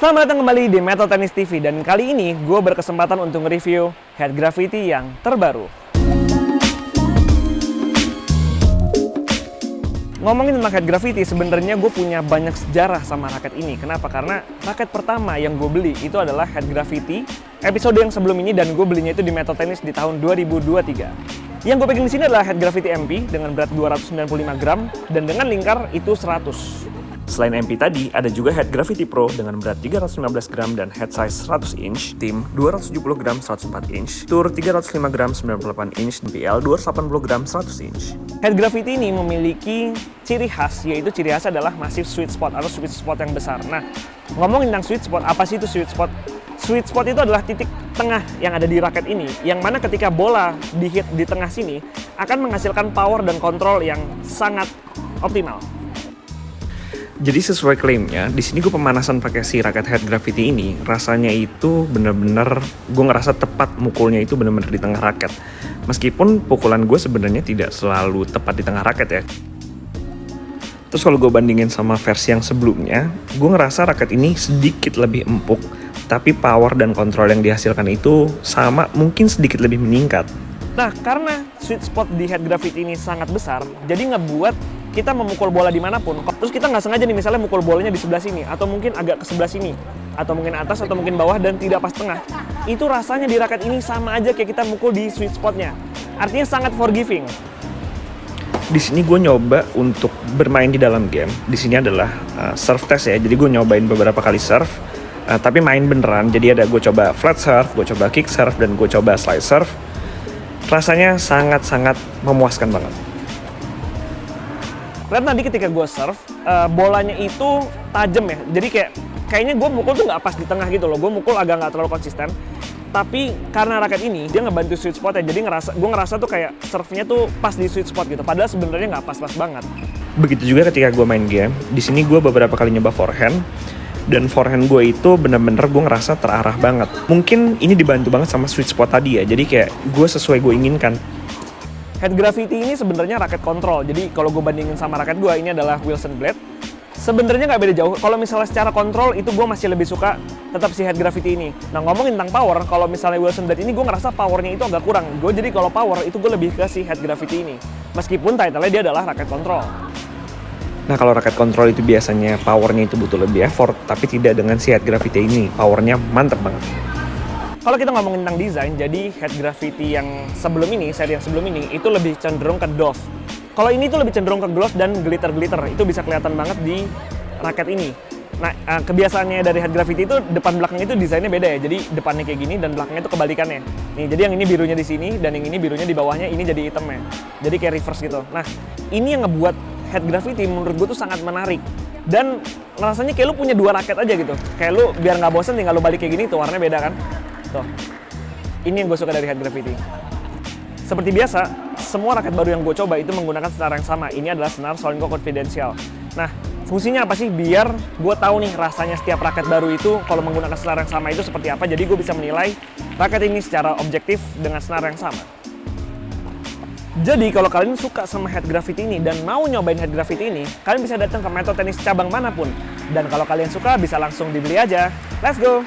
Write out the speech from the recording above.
Selamat datang kembali di Metal Tennis TV, dan kali ini gue berkesempatan untuk nge-review Head Gravity yang terbaru. Ngomongin tentang Head Gravity, sebenarnya gue punya banyak sejarah sama raket ini. Kenapa? Karena raket pertama yang gue beli itu adalah Head Gravity episode yang sebelum ini, dan gue belinya itu di Metal Tennis di tahun 2023. Yang gue pegang di sini adalah Head Gravity MP dengan berat 295 gram dan dengan lingkar itu 100. Selain MP tadi, ada juga Head Gravity Pro dengan berat 315 gram dan head size 100 inch, Tim 270 gram 104 inch, Tour 305 gram 98 inch, dan PL 280 gram 100 inch. Head Gravity ini memiliki ciri khas, yaitu ciri khas adalah massive sweet spot atau sweet spot yang besar. Nah, ngomongin tentang sweet spot, apa sih itu sweet spot? Sweet spot itu adalah titik tengah yang ada di raket ini, yang mana ketika bola dihit di tengah sini akan menghasilkan power dan kontrol yang sangat optimal. Jadi sesuai klaimnya, di sini gue pemanasan pakai si raket Head Gravity ini, rasanya itu bener-bener, gue ngerasa tepat mukulnya itu bener-bener di tengah raket. Meskipun pukulan gue sebenarnya tidak selalu tepat di tengah raket ya. Terus kalau gue bandingin sama versi yang sebelumnya, gue ngerasa raket ini sedikit lebih empuk, tapi power dan kontrol yang dihasilkan itu sama, mungkin sedikit lebih meningkat. Nah, karena sweet spot di Head Gravity ini sangat besar, jadi ngebuat kita memukul bola dimanapun, terus kita nggak sengaja nih misalnya mukul bolanya di sebelah sini, atau mungkin agak ke sebelah sini, atau mungkin atas, atau mungkin bawah, dan tidak pas tengah. Itu rasanya di raket ini sama aja kayak kita mukul di sweet spotnya. Artinya sangat forgiving. Di sini gue nyoba untuk bermain di dalam game. Di sini adalah serve test ya, jadi gue nyobain beberapa kali serve, tapi main beneran. Jadi ada gue coba flat serve, gue coba kick serve, dan gue coba slide serve. Rasanya sangat-sangat memuaskan banget. Lihat tadi ketika gue serve, bolanya itu tajam ya. Jadi kayaknya gue mukul tuh nggak pas di tengah gitu loh. Gue mukul agak nggak terlalu konsisten. Tapi karena raket ini, dia ngebantu sweet spot ya. Jadi gue ngerasa tuh kayak serve-nya tuh pas di sweet spot gitu. Padahal sebenarnya nggak pas-pas banget. Begitu juga ketika gue main game. Di sini gue beberapa kali nyoba forehand. Dan forehand gue itu bener-bener gue ngerasa terarah banget. Mungkin ini dibantu banget sama sweet spot tadi ya. Jadi kayak gue sesuai gue inginkan. Head Gravity ini sebenarnya raket kontrol. Jadi kalau gue bandingin sama raket gue, ini adalah Wilson Blade. Sebenarnya nggak beda jauh. Kalau misalnya secara kontrol itu gue masih lebih suka tetap si Head Gravity ini. Nah, ngomongin tentang power, kalau misalnya Wilson Blade ini gue ngerasa powernya itu agak kurang. Jadi kalau power itu gue lebih ke si Head Gravity ini. Meskipun title-nya dia adalah raket kontrol. Nah, kalau raket kontrol itu biasanya powernya itu butuh lebih effort, tapi tidak dengan si Head Gravity ini. Powernya mantep banget. Kalau kita ngomongin tentang desain, jadi Head Gravity yang sebelum ini, seri yang sebelum ini, itu lebih cenderung ke doff. Kalau ini tuh lebih cenderung ke gloss dan glitter-glitter. Itu bisa kelihatan banget di raket ini. Nah, kebiasaannya dari Head Gravity itu depan belakang itu desainnya beda ya. Jadi depannya kayak gini dan belakangnya itu kebalikannya. Nih, jadi yang ini birunya di sini dan yang ini birunya di bawahnya, ini jadi hitamnya. Jadi kayak reverse gitu. Nah, ini yang ngebuat Head Gravity menurut gue tuh sangat menarik. Dan rasanya kayak lu punya dua raket aja gitu. Kayak lu biar nggak bosen tinggal lu balik kayak gini tuh, warnanya beda kan. Tuh, ini yang gue suka dari Head Gravity. Seperti biasa, semua raket baru yang gue coba itu menggunakan senar yang sama. Ini adalah senar Solinco Confidential. Nah, fungsinya apa sih? Biar gue tahu nih rasanya setiap raket baru itu kalau menggunakan senar yang sama itu seperti apa. Jadi gue bisa menilai raket ini secara objektif dengan senar yang sama. Jadi kalau kalian suka sama Head Gravity ini dan mau nyobain Head Gravity ini, kalian bisa datang ke Metal Tennis cabang manapun. Dan kalau kalian suka bisa langsung dibeli aja. Let's go!